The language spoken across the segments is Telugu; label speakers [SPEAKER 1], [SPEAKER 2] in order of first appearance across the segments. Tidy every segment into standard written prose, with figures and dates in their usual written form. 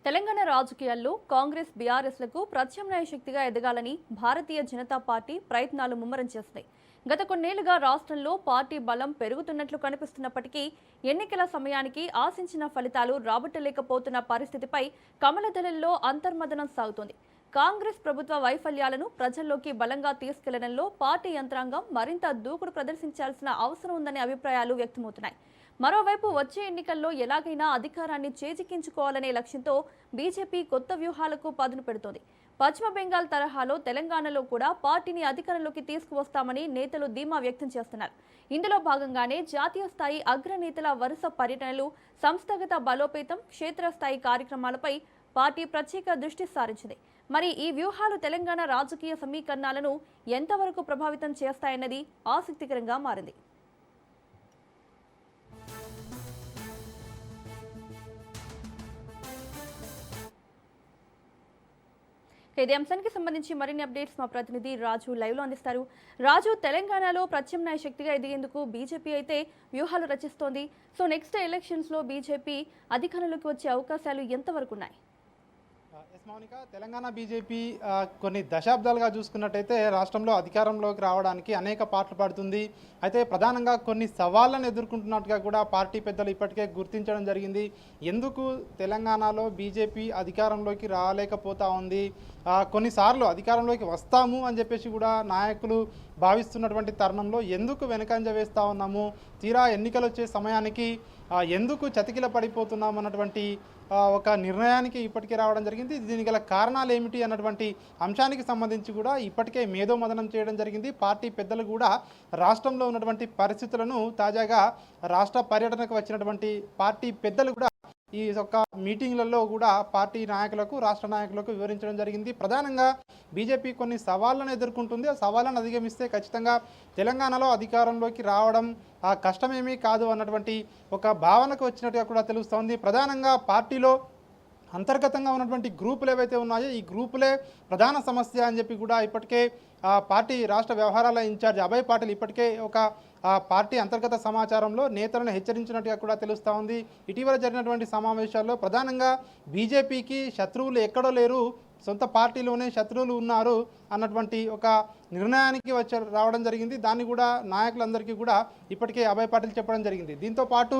[SPEAKER 1] తెలంగాణ రాజకీయాల్లో కాంగ్రెస్ బీఆర్ఎస్లకు ప్రత్యామ్నాయ శక్తిగా ఎదగాలని భారతీయ జనతా పార్టీ ప్రయత్నాలు ముమ్మరం చేస్తాయి. గత కొన్నేళ్లుగా రాష్ట్రంలో పార్టీ బలం పెరుగుతున్నట్లు కనిపిస్తున్నప్పటికీ ఎన్నికల సమయానికి ఆశించిన ఫలితాలు రాబట్టలేకపోతున్న పరిస్థితిపై కమలదళంలో అంతర్మదనం సాగుతోంది. కాంగ్రెస్ ప్రభుత్వ వైఫల్యాలను ప్రజల్లోకి బలంగా తీసుకెళ్లడంలో పార్టీ యంత్రాంగం మరింత దూకుడు ప్రదర్శించాల్సిన అవసరం ఉందనే అభిప్రాయాలు వ్యక్తమవుతున్నాయి. మరోవైపు వచ్చే ఎన్నికల్లో ఎలాగైనా అధికారాన్ని చేజిక్కించుకోవాలనే లక్ష్యంతో బీజేపీ కొత్త వ్యూహాలకు పదును పెడుతోంది. పశ్చిమ బెంగాల్ తరహాలో తెలంగాణలో కూడా పార్టీని అధికారంలోకి తీసుకువస్తామని నేతలు ధీమా వ్యక్తం చేస్తున్నారు. ఇందులో భాగంగానే జాతీయ స్థాయి అగ్రనేతల వరుస పర్యటనలు, సంస్థాగత బలోపేతం, క్షేత్రస్థాయి కార్యక్రమాలపై పార్టీ ప్రత్యేక దృష్టి సారించింది. మరి ఈ వ్యూహాలు తెలంగాణ రాజకీయ సమీకరణాలను ఎంతవరకు ప్రభావితం చేస్తాయన్నది ఆసక్తికరంగా మారింది. ఇదే అంశానికి సంబంధించి మరిన్ని అప్డేట్స్ మా ప్రతినిధి రాజు లైవ్ లో అందిస్తారు. రాజు, తెలంగాణలో ప్రత్యామ్నాయ శక్తిగా ఎదిగేందుకు బీజేపీ అయితే వ్యూహాలు రచిస్తోంది. సో నెక్స్ట్ ఎలక్షన్స్ లో బీజేపీ అధికారంలోకి వచ్చే అవకాశాలు ఎంతవరకు ఉన్నాయి?
[SPEAKER 2] మౌనిక, తెలంగాణ బీజేపీ కొన్ని దశాబ్దాలుగా చూసుకున్నట్టయితే రాష్ట్రంలో అధికారంలోకి రావడానికి అనేక పాటలు పడుతుంది. అయితే ప్రధానంగా కొన్ని సవాళ్లను ఎదుర్కొంటున్నట్టుగా కూడా పార్టీ పెద్దలు ఇప్పటికే గుర్తించడం జరిగింది. ఎందుకు తెలంగాణలో బీజేపీ అధికారంలోకి రాలేకపోతా ఉంది, కొన్నిసార్లు అధికారంలోకి వస్తాము అని చెప్పేసి కూడా నాయకులు భావిస్తున్నటువంటి తరుణంలో ఎందుకు వెనకంజ వేస్తూ ఉన్నాము, తీరా ఎన్నికలు వచ్చే సమయానికి ఎందుకు చతికిల పడిపోతున్నాము అన్నటువంటి ఒక నిర్ణయానికి ఇప్పటికే రావడం జరిగింది. దీనికి గల కారణాలు ఏమిటి అన్నటువంటి అంశానికి సంబంధించి కూడా ఇప్పటికే మేధోమథనం చేయడం జరిగింది. పార్టీ పెద్దలు కూడా రాష్ట్రంలో ఉన్నటువంటి పరిస్థితులను తాజాగా రాష్ట్ర పర్యటనకు వచ్చినటువంటి పార్టీ పెద్దలు కూడా ఈ యొక్క మీటింగ్లలో కూడా పార్టీ నాయకులకు, రాష్ట్ర నాయకులకు వివరించడం జరిగింది. ప్రధానంగా బీజేపీ కొన్ని సవాళ్లను ఎదుర్కొంటుంది. ఆ సవాళ్లను అధిగమిస్తే ఖచ్చితంగా తెలంగాణలో అధికారంలోకి రావడం కష్టమేమీ కాదు అన్నటువంటి ఒక భావనకు వచ్చినట్టుగా కూడా తెలుస్తోంది. ప్రధానంగా పార్టీలో అంతర్గతంగా ఉన్నటువంటి గ్రూపులు ఏవైతే ఉన్నాయో ఈ గ్రూపులే ప్రధాన సమస్య అని చెప్పి కూడా ఇప్పటికే పార్టీ రాష్ట్ర వ్యవహారాల ఇన్ఛార్జ్ అభయ్ పాటిల్ ఇప్పటికే ఒక పార్టీ అంతర్గత సమాచారంలో నేతలను హెచ్చరించినట్టుగా కూడా తెలుస్తూ ఉంది. ఇటీవల జరిగినటువంటి సమావేశాల్లో ప్రధానంగా బీజేపీకి శత్రువులు ఎక్కడో లేరు, సొంత పార్టీలోనే శత్రువులు ఉన్నారు అన్నటువంటి ఒక నిర్ణయానికి రావడం జరిగింది. దాన్ని కూడా నాయకులందరికీ కూడా ఇప్పటికే అభయ్ పాటిల్ చెప్పడం జరిగింది. దీంతో పాటు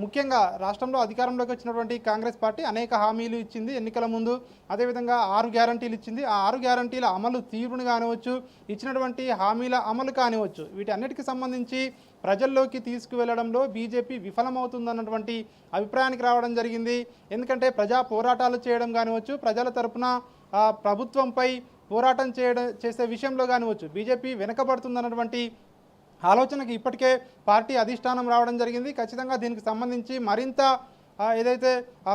[SPEAKER 2] ముఖ్యంగా రాష్ట్రంలో అధికారంలోకి వచ్చినటువంటి కాంగ్రెస్ పార్టీ అనేక హామీలు ఇచ్చింది ఎన్నికల ముందు. అదేవిధంగా 6 గ్యారంటీలు ఇచ్చింది. ఆ 6 గ్యారంటీల అమలు తీరును కానివచ్చు, ఇచ్చినటువంటి హామీల అమలు కానివచ్చు, వీటన్నిటికి సంబంధించి ప్రజల్లోకి తీసుకువెళ్లడంలో బీజేపీ విఫలమవుతుందన్నటువంటి అభిప్రాయానికి రావడం జరిగింది. ఎందుకంటే ప్రజా పోరాటాలు చేయడం కానివచ్చు, ప్రజల తరపున ప్రభుత్వంపై పోరాటం చేసే విషయంలో కానివచ్చు బీజేపీ వెనుకబడుతుందన్నటువంటి ఆలోచనకి ఇప్పటికే పార్టీ అధిష్టానం రావడం జరిగింది. ఖచ్చితంగా దీనికి సంబంధించి మరింత ఏదైతే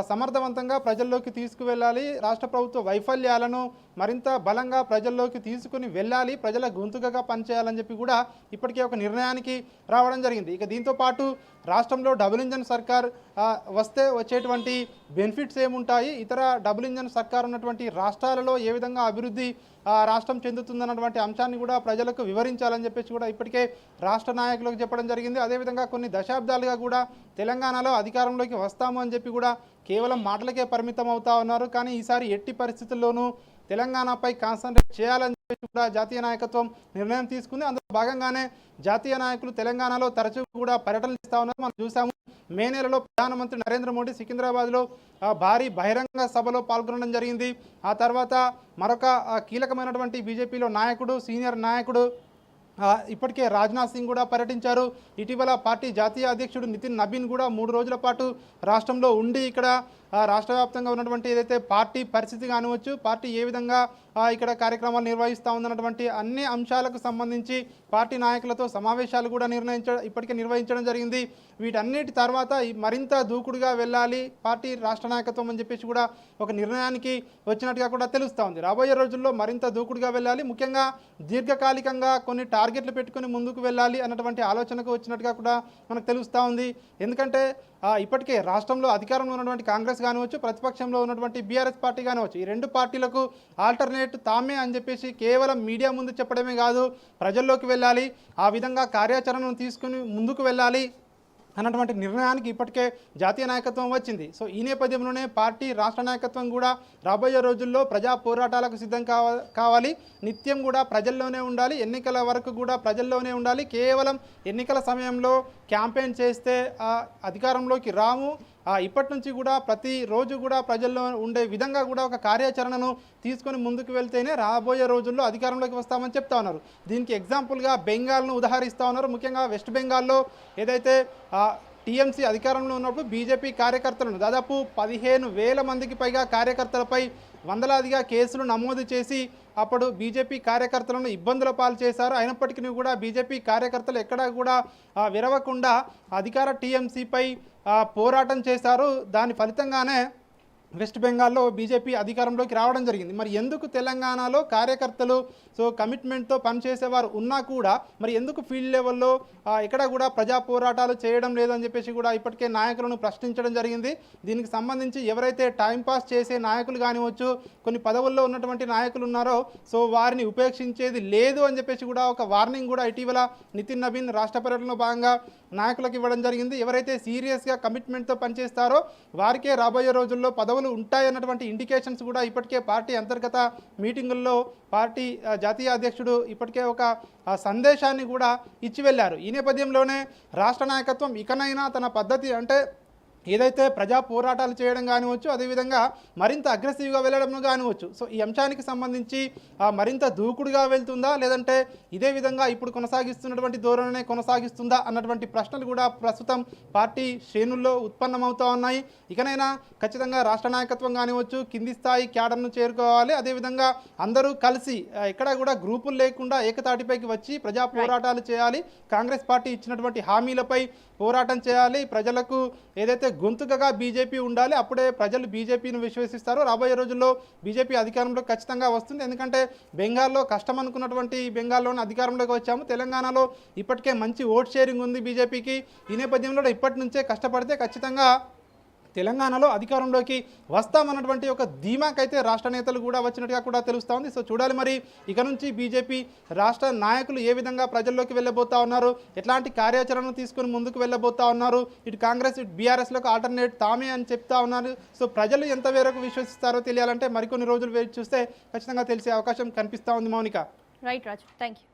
[SPEAKER 2] సమర్థవంతంగా ప్రజల్లోకి తీసుకువెళ్ళాలి, రాష్ట్ర ప్రభుత్వ వైఫల్యాలను మరింత బలంగా ప్రజల్లోకి తీసుకుని వెళ్ళాలి, ప్రజల గొంతుకగా పనిచేయాలని చెప్పి కూడా ఇప్పటికే ఒక నిర్ణయానికి రావడం జరిగింది. ఇక దీంతో పాటు రాష్ట్రంలో డబుల్ ఇంజన్ సర్కార్ వస్తే వచ్చేటువంటి బెనిఫిట్స్ ఏముంటాయి, ఇతర డబుల్ ఇంజన్ సర్కార్ ఉన్నటువంటి రాష్ట్రాలలో ఏ విధంగా అభివృద్ధి రాష్ట్రం చెందుతుందన్నటువంటి అంశాన్ని కూడా ప్రజలకు వివరించాలని చెప్పేసి కూడా ఇప్పటికే రాష్ట్ర నాయకులకు చెప్పడం జరిగింది. అదేవిధంగా కొన్ని దశాబ్దాలుగా కూడా తెలంగాణలో అధికారంలోకి వస్తాము అని చెప్పి కూడా కేవలం మాటలకే పరిమితం అవుతా ఉన్నారు. కానీ ఈసారి ఎట్టి పరిస్థితుల్లోనూ తెలంగాణపై కాన్సన్ట్రేట్ చేయాలని చెప్పి కూడా జాతీయ నాయకత్వం నిర్ణయం తీసుకుంది. అందులో భాగంగానే జాతీయ నాయకులు తెలంగాణలో తరచూ కూడా పర్యటనలు ఇస్తూ ఉన్నారు. మనం చూసాము, మే నెలలో ప్రధానమంత్రి నరేంద్ర మోడీ సికింద్రాబాద్లో భారీ బహిరంగ సభలో పాల్గొనడం జరిగింది. ఆ తర్వాత మరొక కీలకమైనటువంటి బీజేపీలో నాయకుడు, సీనియర్ నాయకుడు ఇప్పటికే రాజ్నాథ్ సింగ్ కూడా పర్యటించారు. ఇటీవల పార్టీ జాతీయ అధ్యక్షుడు నితిన్ నబీన్ కూడా 3 రోజుల పాటు రాష్ట్రంలో ఉండి ఇక్కడ రాష్ట్ర వ్యాప్తంగా ఉన్నటువంటి ఏదైతే పార్టీ పరిస్థితి కానివచ్చు, పార్టీ ఏ విధంగా ఇక్కడ కార్యక్రమాలు నిర్వహిస్తూ ఉందన్నటువంటి అన్ని అంశాలకు సంబంధించి పార్టీ నాయకులతో సమావేశాలు కూడా ఇప్పటికే నిర్వహించడం జరిగింది. వీటన్నిటి తర్వాత మరింత దూకుడుగా వెళ్ళాలి పార్టీ రాష్ట్ర నాయకత్వం అని చెప్పేసి కూడా ఒక నిర్ణయానికి వచ్చినట్టుగా కూడా తెలుస్తూ ఉంది. రాబోయే రోజుల్లో మరింత దూకుడుగా వెళ్ళాలి, ముఖ్యంగా దీర్ఘకాలికంగా కొన్ని టార్గెట్లు పెట్టుకుని ముందుకు వెళ్ళాలి అన్నటువంటి ఆలోచనకు వచ్చినట్టుగా కూడా మనకు తెలుస్తూ ఉంది. ఎందుకంటే ఇప్పటికే రాష్ట్రంలో అధికారంలో ఉన్నటువంటి కాంగ్రెస్ కానివచ్చు, ప్రతిపక్షంలో ఉన్నటువంటి బీఆర్ఎస్ పార్టీ కానివచ్చు, ఈ 2 పార్టీలకు ఆల్టర్నేట్ తామే అని చెప్పేసి కేవలం మీడియా ముందు చెప్పడమే కాదు, ప్రజల్లోకి వెళ్ళాలి, ఆ విధంగా కార్యాచరణను తీసుకుని ముందుకు వెళ్ళాలి. అన్నటువంటి నిర్ణయానికి ఇప్పటికే జాతీయ నాయకత్వం వచ్చింది. సో ఈ నేపథ్యంలోనే పార్టీ రాష్ట్ర నాయకత్వం కూడా రాబోయే రోజుల్లో ప్రజా పోరాటాలకు సిద్ధం కావాలి, నిత్యం కూడా ప్రజల్లోనే ఉండాలి, ఎన్నికల వరకు కూడా ప్రజల్లోనే ఉండాలి. కేవలం ఎన్నికల సమయంలో క్యాంపెయిన్ చేస్తే అధికారంలోకి రాము, ఇప్పటి నుంచి కూడా ప్రతిరోజు కూడా ప్రజల్లో ఉండే విధంగా కూడా ఒక కార్యాచరణను తీసుకొని ముందుకు వెళ్తేనే రాబోయే రోజుల్లో అధికారంలోకి వస్తామని చెప్తా ఉన్నారు. దీనికి ఎగ్జాంపుల్గా బెంగాల్ను ఉదాహరిస్తూ ఉన్నారు. ముఖ్యంగా వెస్ట్ బెంగాల్లో ఏదైతే టీఎంసీ అధికారంలో ఉన్నప్పుడు బీజేపీ కార్యకర్తలను దాదాపు 15,000 మందికి పైగా కార్యకర్తలపై వందలాదిగా కేసులు నమోదు చేసి అప్పుడు బీజేపీ కార్యకర్తలను ఇబ్బందుల పాలు చేశారు. అయినప్పటికీ కూడా బీజేపీ కార్యకర్తలు ఎక్కడా కూడా విరవకుండా అధికార టీఎంసీపై పోరాటం చేశారు. దాని ఫలితంగానే వెస్ట్ బెంగాల్లో బీజేపీ అధికారంలోకి రావడం జరిగింది. మరి ఎందుకు తెలంగాణలో కార్యకర్తలు కమిట్మెంట్తో పనిచేసేవారు ఉన్నా కూడా మరి ఎందుకు ఫీల్డ్ లెవెల్లో ఎక్కడ కూడా ప్రజా పోరాటాలు చేయడం లేదని చెప్పేసి కూడా ఇప్పటికే నాయకులను ప్రశ్నించడం జరిగింది. దీనికి సంబంధించి ఎవరైతే టైంపాస్ చేసే నాయకులు కానివచ్చు, కొన్ని పదవుల్లో ఉన్నటువంటి నాయకులు ఉన్నారో వారిని ఉపేక్షించేది లేదు అని చెప్పేసి కూడా ఒక వార్నింగ్ కూడా ఇటీవల నితిన్ నబీన్ రాష్ట్ర పర్యటనలో భాగంగా నాయకులకు ఇవ్వడం జరిగింది. ఎవరైతే సీరియస్గా కమిట్మెంట్తో పనిచేస్తారో వారికే రాబోయే రోజుల్లో పదవులు ఉంటాయన్నటువంటి ఇండికేషన్స్ కూడా ఇప్పటికే పార్టీ అంతర్గత మీటింగుల్లో పార్టీ జాతీయ అధ్యక్షుడు ఇప్పటికే ఒక సందేశాన్ని కూడా ఇచ్చి వెళ్ళారు. ఈ నేపథ్యంలోనే రాష్ట్ర నాయకత్వం ఇకనైనా తన పద్ధతి అంటే ఏదైతే ప్రజా పోరాటాలు చేయడం కానివచ్చు, అదేవిధంగా మరింత అగ్రెసివ్గా వెళ్ళడం కానివచ్చు, ఈ అంశానికి సంబంధించి మరింత దూకుడుగా వెళ్తుందా, లేదంటే ఇదే విధంగా ఇప్పుడు కొనసాగిస్తున్నటువంటి ధోరణినే కొనసాగిస్తుందా అన్నటువంటి ప్రశ్నలు కూడా ప్రస్తుతం పార్టీ శ్రేణుల్లో ఉత్పన్నమవుతూ ఉన్నాయి. ఇకనైనా ఖచ్చితంగా రాష్ట్ర నాయకత్వం కానివచ్చు కింది స్థాయి క్యాడర్ను చేరుకోవాలి. అదేవిధంగా అందరూ కలిసి ఎక్కడా కూడా గ్రూపులు లేకుండా ఏకతాటిపైకి వచ్చి ప్రజా పోరాటాలు చేయాలి. కాంగ్రెస్ పార్టీ ఇచ్చినటువంటి హామీలపై పోరాటం చేయాలి. ప్రజలకు ఏదైతే గొంతుకగా బీజేపీ ఉండాలి, అప్పుడే ప్రజలు బీజేపీని విశ్వసిస్తారు. రాబోయే రోజుల్లో బీజేపీ అధికారంలో ఖచ్చితంగా వస్తుంది. ఎందుకంటే బెంగాల్లో కష్టం అనుకున్నటువంటి బెంగాల్లోనే అధికారంలోకి వచ్చాము. తెలంగాణలో ఇప్పటికే మంచి ఓట్ షేరింగ్ ఉంది బీజేపీకి. ఈ నేపథ్యంలో ఇప్పటి నుంచే కష్టపడితే ఖచ్చితంగా తెలంగాణలో అధికారంలోకి వస్తామన్నటువంటి ఒక ధీమాకైతే రాష్ట్ర నేతలు కూడా వచ్చినట్టుగా కూడా తెలుస్తూ ఉంది. చూడాలి మరి ఇక నుంచి బీజేపీ రాష్ట్ర నాయకులు ఏ విధంగా ప్రజల్లోకి వెళ్ళబోతా ఉన్నారు, ఎట్లాంటి కార్యాచరణను తీసుకొని ముందుకు వెళ్ళబోతా ఉన్నారు. ఇటు కాంగ్రెస్ ఇటు బీఆర్ఎస్లకు ఆల్టర్నేట్ తామే అని చెప్తా ఉన్నారు. ప్రజలు ఎంతవరకు విశ్వసిస్తారో తెలియాలంటే మరికొన్ని రోజులు వేచి చూస్తే ఖచ్చితంగా తెలిసే అవకాశం కనిపిస్తూ ఉంది. Mounika.
[SPEAKER 1] Right Raju, thank you.